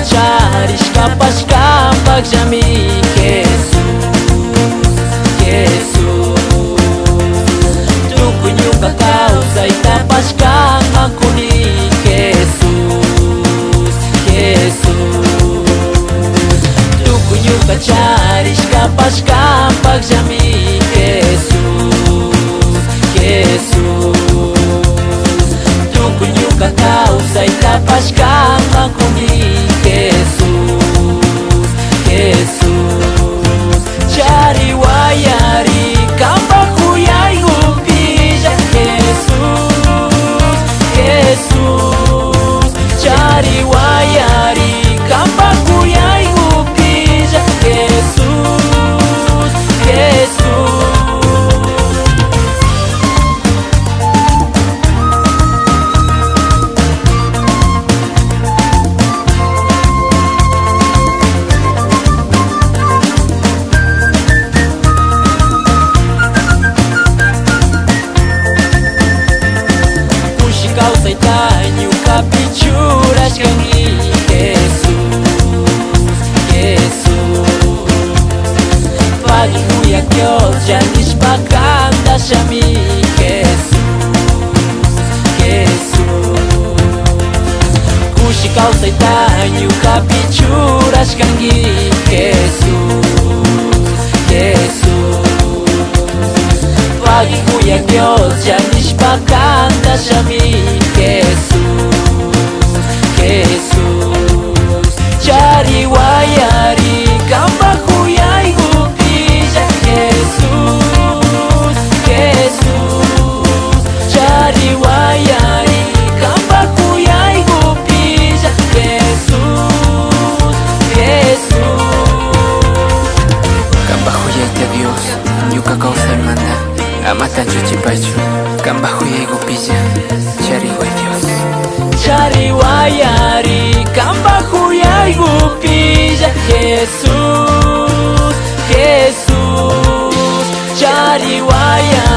Cari escapa jami Jesus Tuku nyuka causa itapashkama kuni Jesus Tuku nyuka cari escapa jami Jesus Tuku nyuka causa itapashkama kuni Cari wayari kamba kuyai upija Jesus Cari wayari kamba kuyai upija Jesus Tanyo capituras kami Jesus Pagikuya Dios janis paganda shami Jesus Kushikau tanyo capituras kami Jesus Pagikuya Dios janis paganda shami Jesus Cari wayari kamba kuyai upija Jesus Cari wayari kamba kuyai upija Jesus Kamba huyai Dios nyuka causa hermana amata chuchipachu kamba huyai upija Cari way Dios Cari wayari kamba kuyai upija Jesus Cari wayari